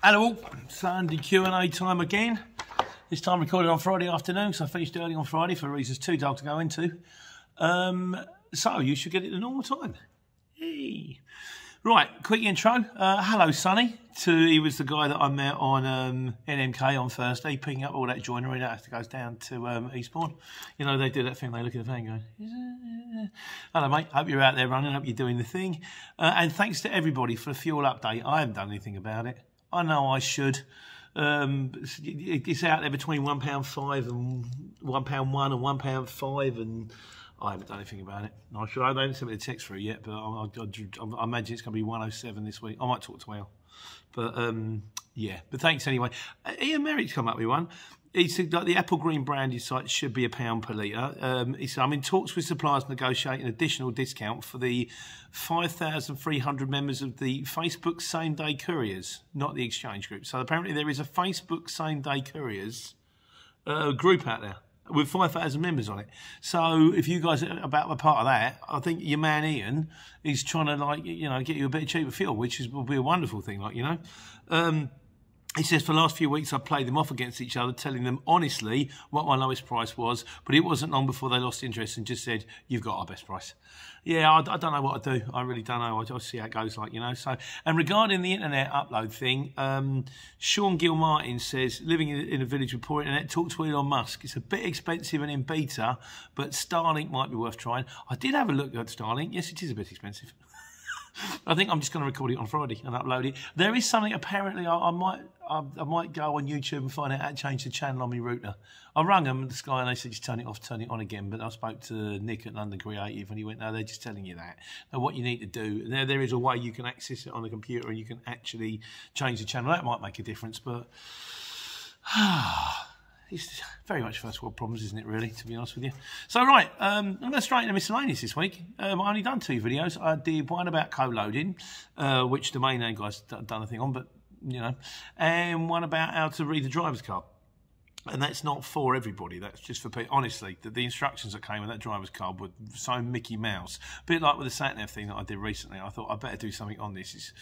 Hello all, Sunday Q&A time again. This time recorded on Friday afternoon, so I finished early on Friday for reasons too dull to go into. So you should get it at the normal time. Hey. Right, quick intro. Hello Sonny. He was the guy that I met on NMK on Thursday, picking up all that joinery that goes down to Eastbourne. You know, they do that thing, they look at the van going, hello mate, hope you're out there running, hope you're doing the thing. And thanks to everybody for the fuel update. I haven't done anything about it. I know I should. It's out there between £1.5 and £1.1 and £1.5, and I haven't done anything about it. I haven't sent me the text through yet, but I imagine it's going to be 107 this week. I might talk to Al. But yeah, but thanks anyway. Ian Merrick's come up with one. He said like the apple green branded site should be £1 per litre. He said, I'm in talks with suppliers negotiating additional discount for the 5,300 members of the Facebook Same Day Couriers, not the exchange group. So apparently there is a Facebook Same Day Couriers group out there with 5,000 members on it. So if you guys are about a part of that, I think your man Ian is trying to, like, you know, get you a bit cheaper fuel, which will be a wonderful thing, like, you know. He says, for the last few weeks, I played them off against each other, telling them honestly what my lowest price was, but it wasn't long before they lost interest and just said, you've got our best price. Yeah, I don't know what to do. I really don't know. I'll see how it goes, like, you know. So, and regarding the internet upload thing, Sean Gilmartin says, living in a village with poor internet, talk to Elon Musk. It's a bit expensive and in beta, but Starlink might be worth trying. I did have a look at Starlink. Yes, it is a bit expensive. I think I'm just going to record it on Friday and upload it. There is something, apparently, I might go on YouTube and find out how to change the channel on my router. I rang them, this guy, and they said just turn it off, turn it on again. But I spoke to Nick at London Creative, and he went, no, they're just telling you that. Now, what you need to do, there is a way you can access it on the computer and you can actually change the channel. That might make a difference, but it's very much first world problems, isn't it, really, to be honest with you? So, right, I'm going straight into miscellaneous this week. I've only done 2 videos. I did one about co-loading, which the main name guy's done a thing on, but, you know, and one about how to read the driver's card. And that's not for everybody. That's just for people. Honestly, the instructions that came with that driver's card were so Mickey Mouse. A bit like with the sat-nav thing that I did recently. I thought I'd better do something on this.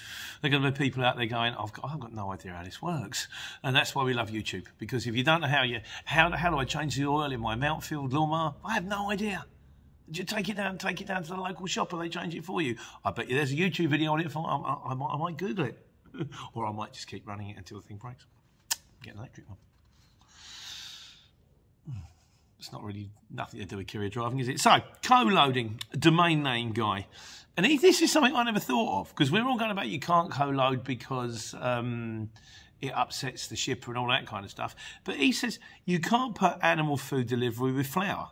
There are going to be people out there going, I've got no idea how this works. And that's why we love YouTube. Because if you don't know how do I change the oil in my Mountfield lawnmower? I have no idea. You take it down to the local shop and they change it for you. I bet you there's a YouTube video on it. I might Google it. Or I might just keep running it until the thing breaks. Get an electric one. It's not really nothing to do with courier driving, is it? So, co-loading, domain name guy. And this is something I never thought of, because we're all going about you can't co-load because it upsets the shipper and all that kind of stuff. But he says you can't put animal food delivery with flour,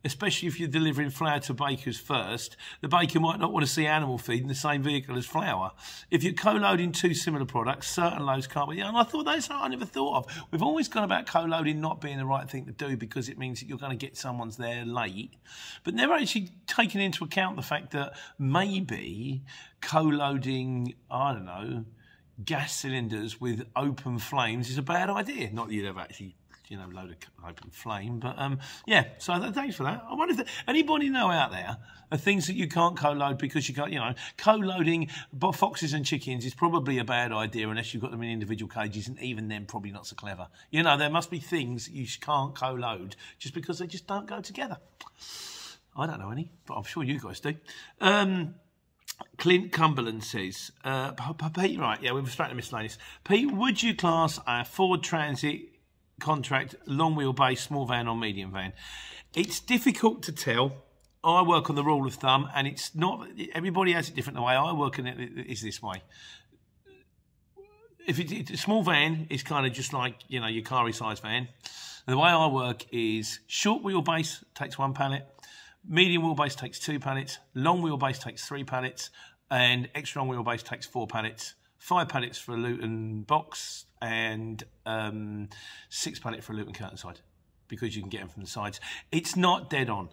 especially if you're delivering flour to bakers first. The baker might not want to see animal feed in the same vehicle as flour. If you're co-loading 2 similar products, certain loads can't be. Yeah, and I thought that's something I never thought of. We've always gone about co-loading not being the right thing to do because it means that you're going to get someone's there late, but never actually taken into account the fact that maybe co-loading, I don't know, gas cylinders with open flames is a bad idea. Not that you'd ever actually, you know, load of open flame, but yeah, so thanks for that. I wonder if anybody know out there are things that you can't co-load because you can't, you know, co-loading foxes and chickens is probably a bad idea unless you've got them in individual cages, and even then probably not so clever. You know, there must be things that you can't co-load just because they just don't go together. I don't know any, but I'm sure you guys do. Clint Cumberland says, Pete, right, yeah, we're straight to miscellaneous. Pete, would you class a Ford Transit contract long wheelbase, small van or medium van? It's difficult to tell. I work on the rule of thumb, and it's not, everybody has it different. The way I work on it is this way. If it's a small van, it's kind of just like, you know, your car size van. And the way I work is short wheelbase takes 1 pallet, medium wheelbase takes 2 pallets, long wheelbase takes 3 pallets, and extra long wheelbase takes 4 pallets. 5 pallets for a Luton box and 6 pallets for a Luton curtain side, because you can get them from the sides. It's not dead on.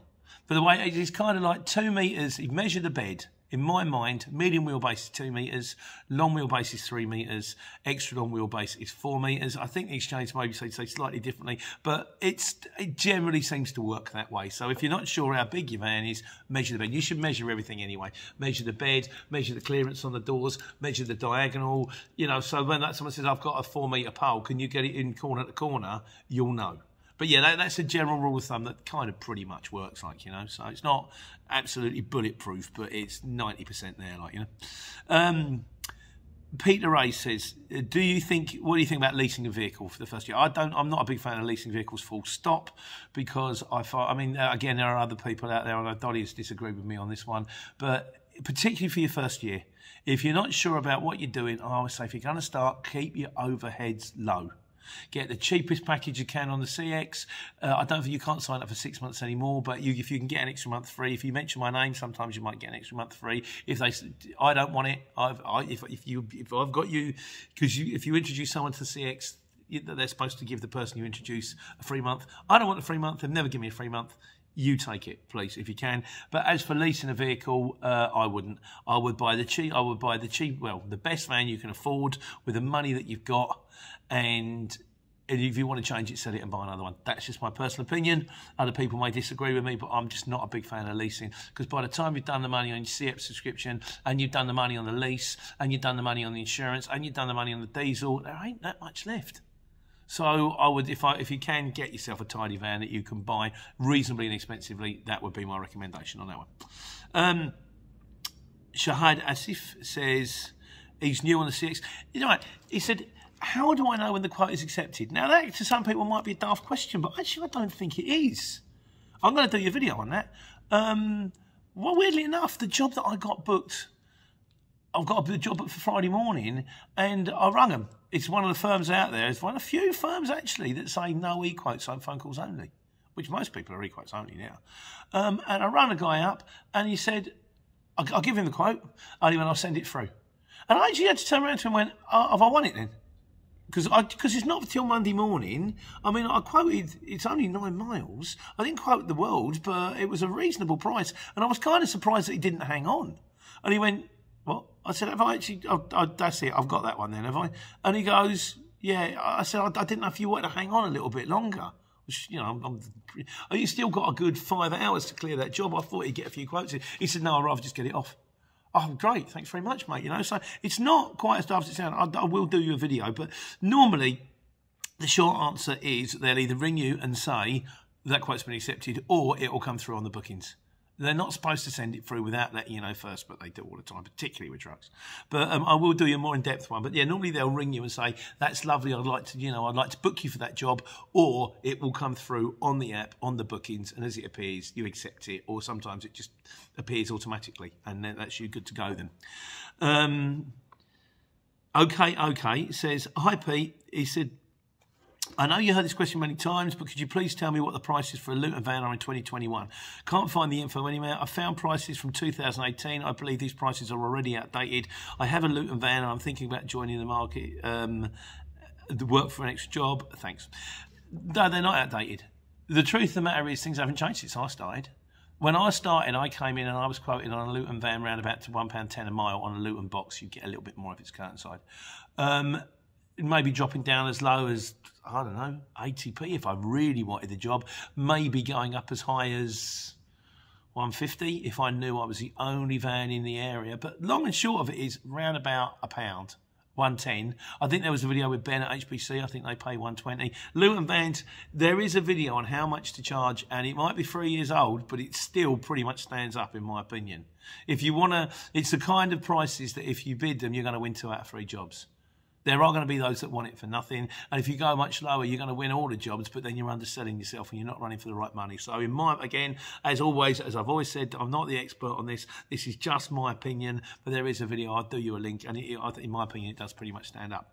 But the way it is kind of like 2 metres, you measure the bed. In my mind, medium wheelbase is 2 metres, long wheelbase is 3 metres, extra long wheelbase is 4 metres. I think the exchange maybe say slightly differently, but it generally seems to work that way. So if you're not sure how big your van is, measure the bed. You should measure everything anyway. Measure the bed, measure the clearance on the doors, measure the diagonal. You know, so when someone says, I've got a 4 metre pole, can you get it in corner to corner? You'll know. But yeah, that's a general rule of thumb that kind of pretty much works, like, you know. So it's not absolutely bulletproof, but it's 90% there, like, you know. Peter Ray says, what do you think about leasing a vehicle for the first year? I'm not a big fan of leasing vehicles full stop, because again, there are other people out there, and I know Dolly has disagreed with me on this one, but particularly for your first year, if you're not sure about what you're doing, I would say if you're going to start, keep your overheads low. Get the cheapest package you can on the CX. I don't think you can't sign up for 6 months anymore, but if you can get an extra month free, if you mention my name, sometimes you might get an extra month free. If they, I don't want it. If I've got you, because if you introduce someone to the CX, they're supposed to give the person you introduce a free month. I don't want a free month. They've never given me a free month. You take it, please, if you can. But as for leasing a vehicle, I wouldn't. I would buy the cheap. Well, the best van you can afford with the money that you've got, and if you want to change it, sell it and buy another one. That's just my personal opinion. Other people may disagree with me, but I'm just not a big fan of leasing, because by the time you've done the money on your CX subscription, and you've done the money on the lease, and you've done the money on the insurance, and you've done the money on the diesel, there ain't that much left. So I would, if you can get yourself a tidy van that you can buy reasonably inexpensively, that would be my recommendation on that one. Shahad Asif says he's new on the CX. You know what? He said, how do I know when the quote is accepted? Now, that to some people might be a daft question, but actually I don't think it is. I'm going to do a video on that. Well, weirdly enough, the job that I got booked, I've got a job booked for Friday morning, and I rung them. It's one of the firms out there. It's one of a few firms, actually, that say no e-quotes on phone calls only, which most people are e-quotes only now. And I rang a guy up, and he said, I'll give him the quote, only when I'll send it through. And I actually had to turn around to him and went, have I won it then? Because it's not till Monday morning. I mean, I quoted, it's only 9 miles. I didn't quote the world, but it was a reasonable price. And I was kind of surprised that he didn't hang on. And he went, what? I said, have I actually, that's it, I've got that one then, have I? And he goes, yeah. I said, I didn't know if you wanted to hang on a little bit longer. Which, you know, you still got a good 5 hours to clear that job. I thought he'd get a few quotes. He said, no, I'd rather just get it off. Oh, great, thanks very much, mate. You know, so it's not quite as daft as it sounds. I will do you a video, but normally the short answer is they'll either ring you and say that quote's been accepted, or it will come through on the bookings. They're not supposed to send it through without letting you know first, but they do all the time, particularly with trucks. But I will do you a more in-depth one. But yeah, normally they'll ring you and say, that's lovely, I'd like to book you for that job, or it will come through on the app, on the bookings, and as it appears, you accept it, or sometimes it just appears automatically, and then that's you good to go then. Okay, says, hi Pete, he said, I know you heard this question many times, but could you please tell me what the prices for a Luton van are in 2021? Can't find the info anywhere. I found prices from 2018. I believe these prices are already outdated. I have a Luton van and I'm thinking about joining the market, to work for an extra job. Thanks. No, they're not outdated. The truth of the matter is things haven't changed since I started. When I started, I came in and I was quoted on a Luton van round about to £1.10 a mile on a Luton box. You get a little bit more if it's curtain side. Maybe dropping down as low as, I don't know, 80p if I really wanted the job. Maybe going up as high as 150 if I knew I was the only van in the area. But long and short of it is round about £1, 110. I think there was a video with Ben at HBC. I think they pay 120. Luton vans, there is a video on how much to charge, and it might be 3 years old, but it still pretty much stands up in my opinion. If you want to, it's the kind of prices that if you bid them, you're going to win 2 out of 3 jobs. There are going to be those that want it for nothing. And if you go much lower, you're going to win all the jobs, but then you're underselling yourself and you're not running for the right money. So again, as always, as I've always said, I'm not the expert on this. This is just my opinion, but there is a video. I'll do you a link. And in my opinion, it does pretty much stand up.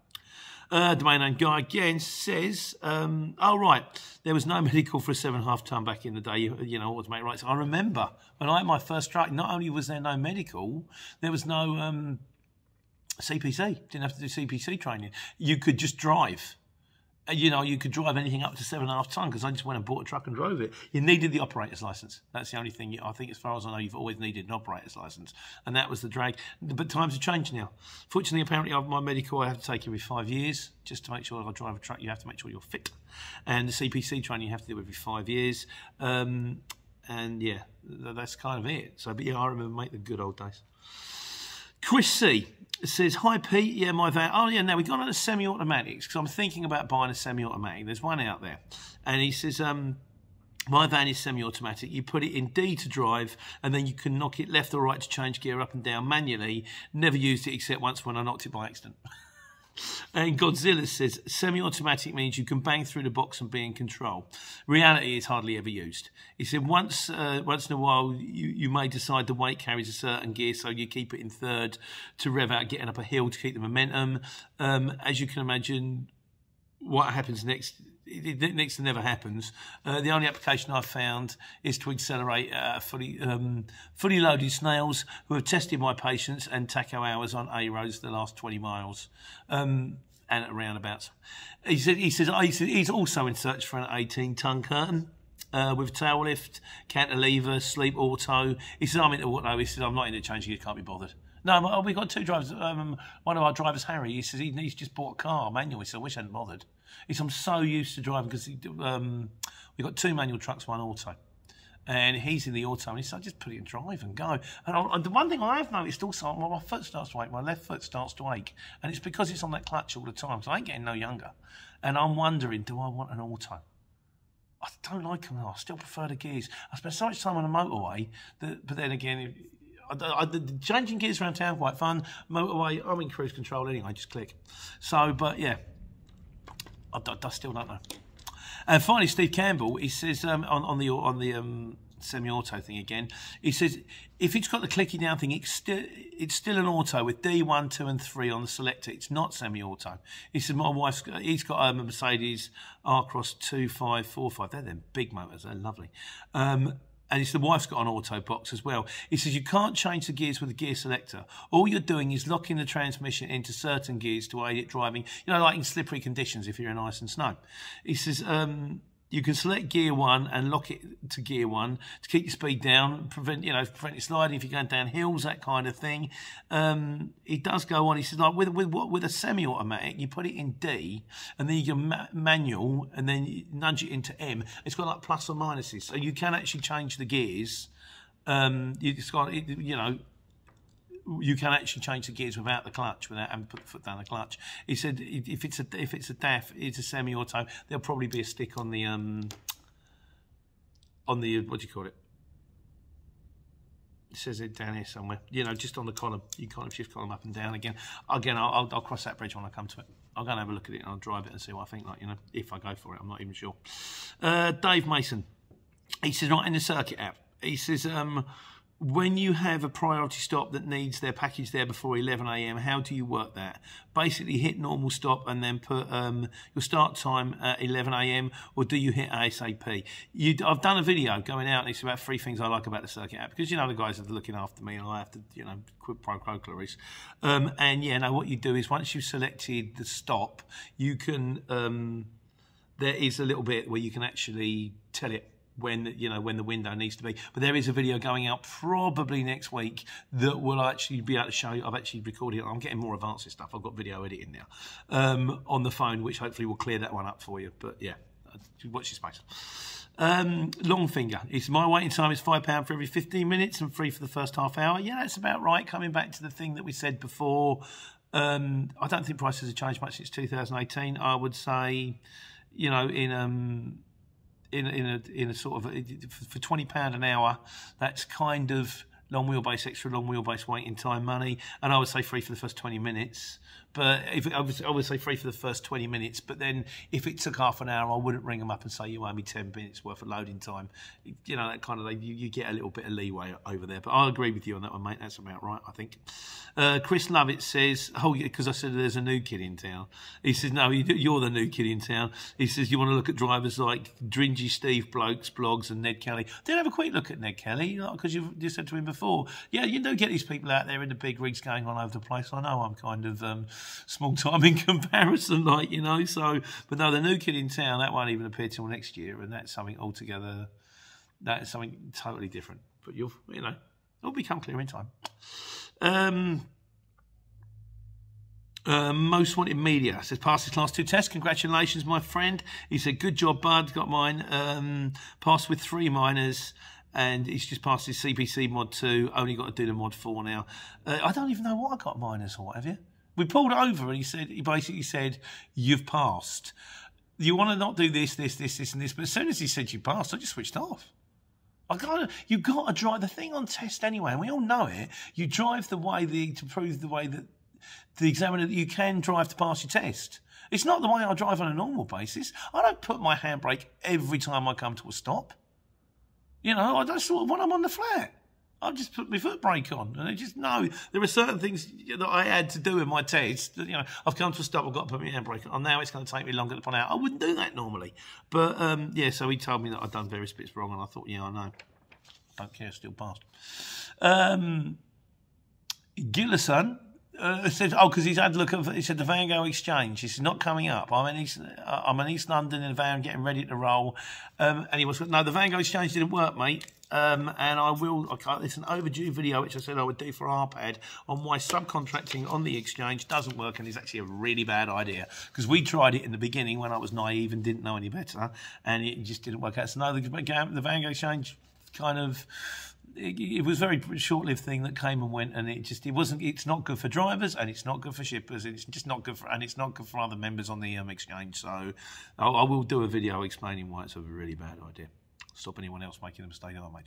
Domain name guy again says, oh, right, there was no medical for a 7.5 ton back in the day, you know, automatic rights. I remember when I had my first truck, not only was there no medical, there was no... CPC, didn't have to do CPC training. You could just drive. you know, you could drive anything up to 7.5 tonne because I just went and bought a truck and drove it. You needed the operator's licence. That's the only thing. I think, as far as I know, you've always needed an operator's licence, and that was the drag. But times have changed now. Fortunately, apparently, my medical I have to take every 5 years just to make sure I drive a truck. You have to make sure you're fit, and the CPC training you have to do every 5 years. And yeah, that's kind of it. So, but yeah, I remember, mate, the good old days. Chris C says, hi Pete, yeah, my van. Oh yeah, now we've gone on to semi-automatics because I'm thinking about buying a semi-automatic. There's one out there. And he says, my van is semi-automatic. You put it in D to drive and then you can knock it left or right to change gear up and down manually. Never used it except once when I knocked it by accident. And Godzilla says, semi-automatic means you can bang through the box and be in control. Reality is hardly ever used. He said, once in a while, you may decide the weight carries a certain gear, so you keep it in third to rev out getting up a hill to keep the momentum. As you can imagine, what happens next to never happens. The only application I've found is to accelerate fully loaded snails who have tested my patience and tacho hours on A roads the last 20 miles and at roundabouts. He says he's also in search for an 18-tonne curtain with tail lift, cantilever, sleep auto. He says, I'm into auto. He says, I'm not into changing it, can't be bothered. No, we've got two drivers. One of our drivers, Harry, he says he's just bought a car manually, so I wish I hadn't bothered. He says, I'm so used to driving because we've got 2 manual trucks, 1 auto. And he's in the auto, and he said, I just put it in drive and go. And the one thing I have noticed also, my foot starts to ache, my left foot starts to ache. And it's because it's on that clutch all the time, so I ain't getting no younger. And I'm wondering, do I want an auto? I don't like them, I still prefer the gears. I spend so much time on the motorway, but then again, changing gears around town quite fun. Motorway, I'm in cruise control anyway, just click. So, but yeah, I still don't know. And finally, Steve Campbell, he says on the semi-auto thing again, he says if it's got the clicky down thing, it's still an auto with D1, 2, and 3 on the selector. It's not semi-auto. He said he's got a Mercedes R-Cross 2545. They're them big motors. They're lovely. And he said the wife's got an auto box as well. He says you can't change the gears with the gear selector. All you're doing is locking the transmission into certain gears to aid it driving, you know, like in slippery conditions if you're in ice and snow. He says you can select gear 1 and lock it to gear 1 to keep your speed down, prevent it sliding if you're going down hills, that kind of thing. He does go on. He says like with a semi-automatic, you put it in D and then you can manual and then you nudge it into M. It's got like plus or minuses, so you can actually change the gears. You can actually change the gears without the clutch, without having to put the foot down the clutch. He said if it's a DAF, it's a semi-auto. There'll probably be a stick on the what do you call it? It says it down here somewhere. You know, just on the column. You kind of shift column up and down again. Again, I'll cross that bridge when I come to it. I'll go and have a look at it and I'll drive it and see what I think. Like, you know, if I go for it, I'm not even sure. Dave Mason, he says right in the circuit app. He says when you have a priority stop that needs their package there before 11 AM, how do you work that? Basically hit normal stop and then put your start time at 11 AM, or do you hit ASAP? I've done a video going out and it's about 3 things I like about the circuit app because, you know, the guys are looking after me and I have to, you know, quid pro quo Clarice. And yeah, no, what you do is once you've selected the stop, you can, there is a little bit where you can actually tell it when the window needs to be. But there is a video going out probably next week that will actually be able to show you. I've actually recorded it. I'm getting more advanced stuff. I've got video editing now on the phone, which hopefully will clear that one up for you. But yeah, watch your space. Longfinger, it's my waiting time is £5 for every 15 minutes and free for the first half hour. Yeah, that's about right. Coming back to the thing that we said before, I don't think prices have changed much since 2018. I would say, you know, in a sort of for £20 an hour, that's kind of long wheelbase, extra long wheelbase waiting time money, and I would say free for the first 20 minutes. But I would say free for the first 20 minutes. But then if it took half an hour, I wouldn't ring them up and say you owe me 10 minutes worth of loading time. You know, that kind of you get a little bit of leeway over there. But I agree with you on that one, mate. That's about right, I think. Chris Lovett says, oh yeah, because I said there's a new kid in town. He says, no, you're the new kid in town. He says you want to look at drivers like Dringy Steve Blokes blogs and Ned Kelly. Did have a quick look at Ned Kelly because you said to him before. before. Yeah, you do get these people out there in the big rigs going on over the place. I know I'm kind of small time in comparison, like, you know. So, but no, the new kid in town, that won't even appear till next year, and that's something altogether. That is something totally different. But you know, it'll become clear in time. Most wanted media says passed his class 2 test. Congratulations, my friend. He said good job, bud. Got mine. Passed with 3 minors, and he's just passed his CPC mod 2. Only got to do the mod 4 now. I don't even know what I got minors for. Have you? We pulled over, and he basically said you've passed. You want to not do this, and this. But as soon as he said you passed, I just switched off. You've got to drive the thing on test anyway, and we all know it. You drive the way to prove the way that the examiner that you can drive to pass your test. It's not the way I drive on a normal basis. I don't put my handbrake every time I come to a stop. You know, I just sort of when I'm on the flat, I just put my foot brake on, and I just know there are certain things that I had to do in my test. You know, I've come to a stop, I've got to put my handbrake on. Now it's going to take me longer to pull out. I wouldn't do that normally, but yeah. So he told me that I'd done various bits wrong, and I thought, yeah, I know. Don't care, still passed. Gillison said, oh, because he's had a look at, he said the Van Gogh Exchange. He said, not coming up. I'm in East London in a van getting ready to roll. And he was, no, the Van Gogh Exchange didn't work, mate. And it's an overdue video, which I said I would do for RPAD, on why subcontracting on the exchange doesn't work and is actually a really bad idea. Because we tried it in the beginning when I was naive and didn't know any better, and it just didn't work out. So no, the Van Gogh Exchange kind of, it was a very short-lived thing that came and went, and it's not good for drivers, and it's not good for shippers, it's just not good and it's not good for other members on the exchange. So I will do a video explaining why it's a really bad idea. Stop anyone else making the mistake that I made.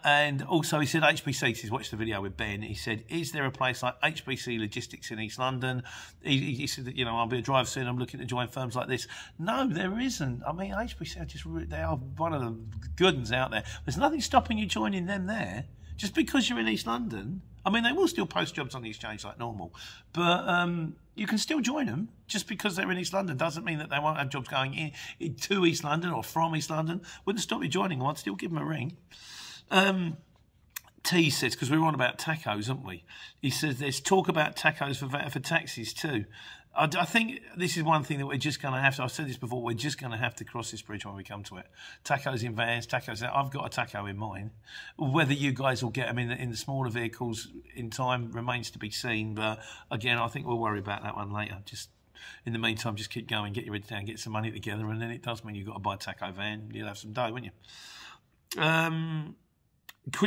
And also he said HBC, he's watched the video with Ben, he said, is there a place like HBC Logistics in East London? He said that, you know, I'll be a driver soon, I'm looking to join firms like this. No, there isn't. I mean, HBC they are one of the good ones out there. There's nothing stopping you joining them there. Just because you're in East London, I mean, they will still post jobs on the exchange like normal, but you can still join them. Just because they're in East London doesn't mean that they won't have jobs going in to East London or from East London. Wouldn't stop you joining them. I'd still give them a ring. T says, because we were on about tacos, aren't we? He says there's talk about tacos for taxis too. I think this is one thing that we're just going to have to, I've said this before, we're just going to have to cross this bridge when we come to it. Tacos in vans, tacos out. I've got a taco in mine. Whether you guys will get them in the smaller vehicles in time remains to be seen. But again, I think we'll worry about that one later. Just in the meantime, just keep going, get your head down, get some money together, and then it does mean you've got to buy a taco van. You'll have some dough, won't you?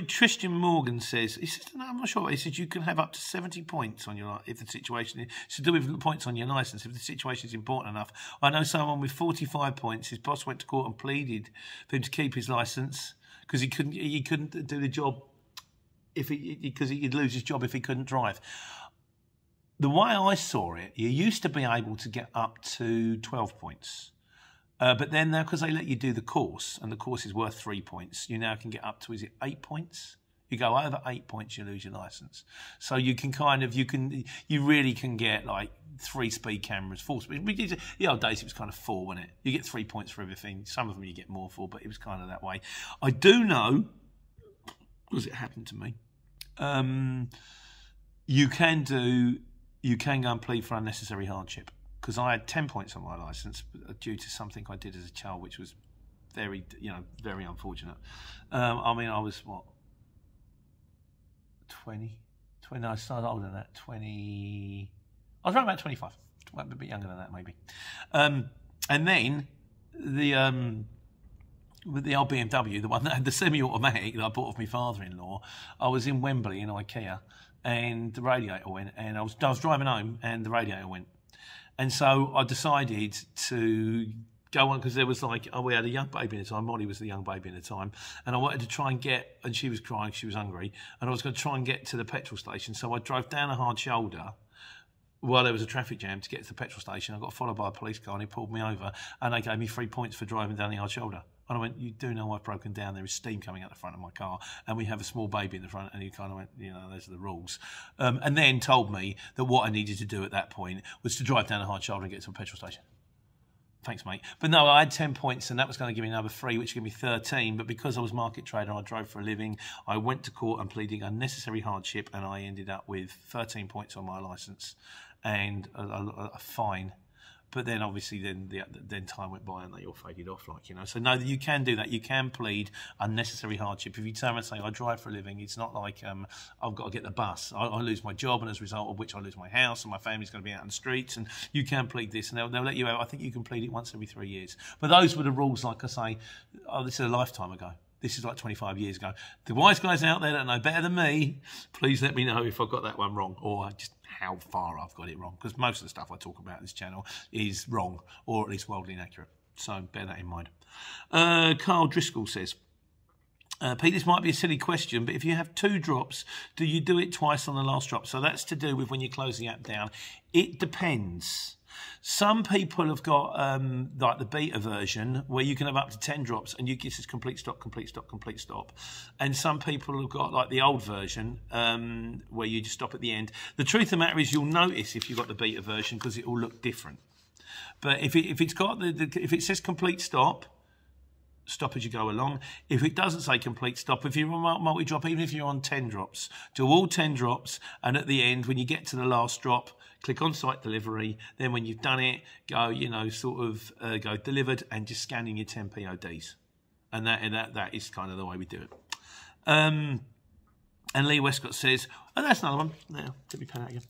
Christian Morgan says, he says, no, I'm not sure. He says you can have up to 70 points on your, if the situation is to do with points on your licence, if the situation is important enough. I know someone with 45 points. His boss went to court and pleaded for him to keep his licence because he couldn't do the job because he'd lose his job if he couldn't drive. The way I saw it, you used to be able to get up to 12 points. But then now, because they let you do the course, and the course is worth 3 points, you now can get up to, is it 8 points? You go over 8 points, you lose your licence. So you can you really can get like 3-speed cameras, 4-speed. The old days it was kind of 4, wasn't it? You get 3 points for everything. Some of them you get more for, but it was kind of that way. I do know, because it happened to me, you can go and plead for unnecessary hardship. Because I had 10 points on my licence due to something I did as a child, which was very unfortunate. I mean, I was, 20? No, I started older than that, 20... I was around about 25. A bit younger than that, maybe. And then, with the old BMW, the one that had the semi-automatic that I bought off my father-in-law, I was in Wembley in IKEA, and the radiator went, and I was driving home, and the radiator went. And so I decided to go on, because there was we had a young baby at the time. Molly was the young baby at the time. And I wanted to try and get, and she was crying, she was hungry. And I was going to try and get to the petrol station. So I drove down a hard shoulder while there was a traffic jam to get to the petrol station. I got followed by a police car and he pulled me over. And they gave me 3 points for driving down the hard shoulder. And I went, you do know I've broken down. There is steam coming out the front of my car, and we have a small baby in the front. And he kind of went, those are the rules. And then told me that what I needed to do at that point was to drive down a hard shoulder and get to a petrol station. Thanks, mate. But no, I had 10 points, and that was going to give me another 3, which gave me 13. But because I was market trader and I drove for a living, I went to court and pleaded unnecessary hardship, and I ended up with 13 points on my licence and a fine. But then, obviously, then time went by and they all faded off, like, you know. So, no, you can do that. You can plead unnecessary hardship. If you turn around and say, I drive for a living, it's not like I've got to get the bus. I lose my job, and as a result of which I lose my house, and my family's going to be out in the streets, and you can plead this, and they'll let you out. I think you can plead it once every 3 years. But those were the rules, like I say, this is a lifetime ago. This is like 25 years ago. The wise guys out there that know better than me, please let me know if I got that one wrong, or just how far I've got it wrong, because most of the stuff I talk about on this channel is wrong, or at least wildly inaccurate. So bear that in mind. Carl Driscoll says, Pete, this might be a silly question, but if you have 2 drops, do you do it twice on the last drop? So that's to do with when you close the app down. It depends. Some people have got like the beta version where you can have up to 10 drops and you get this complete stop, complete stop, complete stop. And some people have got like the old version where you just stop at the end. The truth of the matter is you'll notice if you've got the beta version because it will look different. But if it's got if it says complete stop, stop as you go along. If it doesn't say complete stop, if you're on multi-drop, even if you're on 10 drops, do all 10 drops, and at the end, when you get to the last drop, click on site delivery. Then when you've done it, go, you know, sort of go delivered and just scanning your 10 PODs. And that is kind of the way we do it. And Lee Westcott says, oh, that's another one. Now, let me put that again.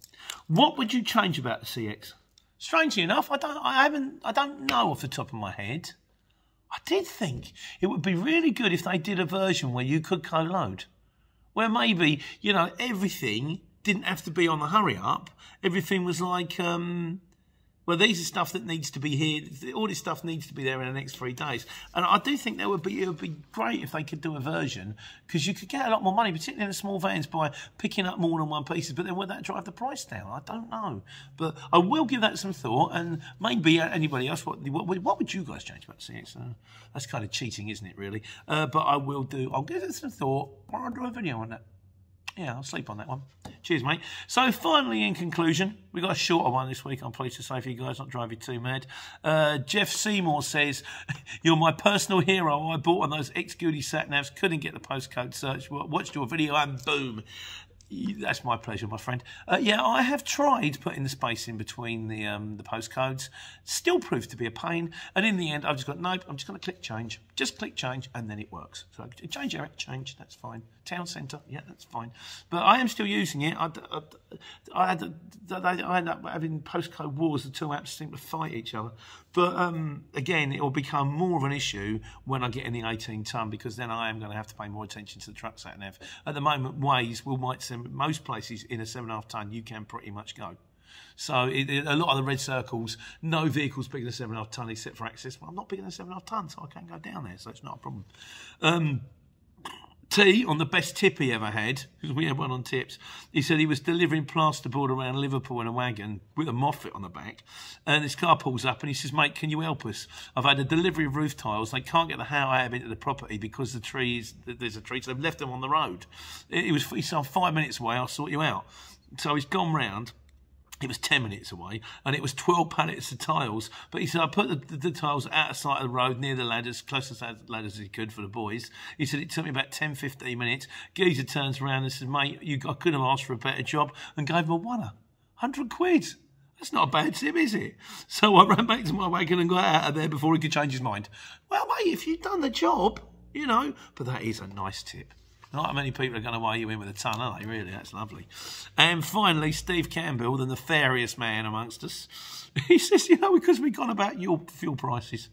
What would you change about the CX? Strangely enough, I don't know off the top of my head. I did think it would be really good if they did a version where you could co-load, where maybe, you know, everything didn't have to be on the hurry up. Everything was like, well, these are stuff that needs to be here. All this stuff needs to be there in the next 3 days. And I do think it would be great if they could do a version, because you could get a lot more money, particularly in the small vans, by picking up more than one piece. But then would that drive the price down? I don't know. But I will give that some thought, and maybe anybody else. What would you guys change about CX? That's kind of cheating, isn't it, really? But I'll give it some thought. I'll do a video on that. Yeah, I'll sleep on that one. Cheers, mate. So finally, in conclusion, we got a shorter one this week. I'm pleased to say for you guys, not drive you too mad. Jeff Seymour says, you're my personal hero. I bought one of those XQD sat-navs, couldn't get the postcode search, watched your video and boom. That's my pleasure, my friend. Yeah, I have tried putting the space in between the postcodes. Still proved to be a pain. And in the end, I've just got, nope, I'm just going to click change. Just click change, and then it works. So change area, change, that's fine. Town centre, yeah, that's fine. But I am still using it. I end up having postcode wars. The 2 apps seem to fight each other. But again, it will become more of an issue when I get in the 18-ton, because then I am going to have to pay more attention to the truck sat nav. At the moment, Waze might send most places in a 7.5-ton, you can pretty much go. So a lot of the red circles, no vehicles bigger than 7.5 tonne except for access. Well, I'm not bigger than 7.5 tonne, so I can't go down there, so it's not a problem. T, on the best tip he ever had, because we had one on tips, he said he was delivering plasterboard around Liverpool in a wagon with a Moffat on the back, and this car pulls up and he says, mate, can you help us? I've had a delivery of roof tiles. They can't get the out into the property because there's a tree, so they've left them on the road. He said, I'm 5 minutes away, I'll sort you out. So he's gone round. It was 10 minutes away, and it was 12 pallets of tiles. But he said, I put the tiles out of sight of the road, near the ladders, close to the ladders as he could for the boys. He said, it took me about 10, 15 minutes. Geezer turns around and says, mate, I couldn't have asked for a better job, and gave him a £100. 100 quid. That's not a bad tip, is it? So I ran back to my wagon and got out of there before he could change his mind. Well, mate, if you've done the job, you know, but that is a nice tip. Not many people are going to weigh you in with a ton, are they? Really, that's lovely. And finally, Steve Campbell, the nefarious man amongst us, he says, you know, because we've gone about your fuel prices.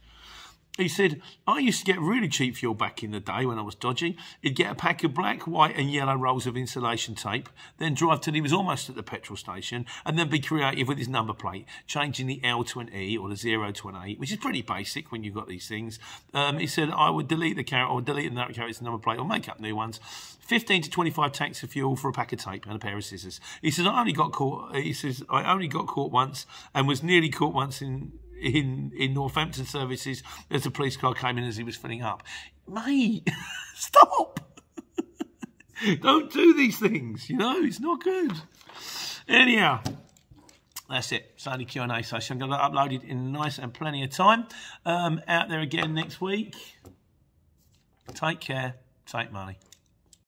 He said, I used to get really cheap fuel back in the day when I was dodging. He'd get a pack of black, white and yellow rolls of insulation tape, then drive till he was almost at the petrol station, and then be creative with his number plate, changing the L to an E or the 0 to an 8, which is pretty basic when you've got these things. He said, I would delete the carrot or delete the carrot's number plate or make up new ones. 15 to 25 tanks of fuel for a pack of tape and a pair of scissors. He says, I only got caught once and was nearly caught once in Northampton services as a police car came in as he was filling up. Mate, stop! Don't do these things, you know, it's not good. Anyhow, That's it. It's only Q&A session. I'm going to upload it in nice and plenty of time. Out there again next week. Take care. Take money.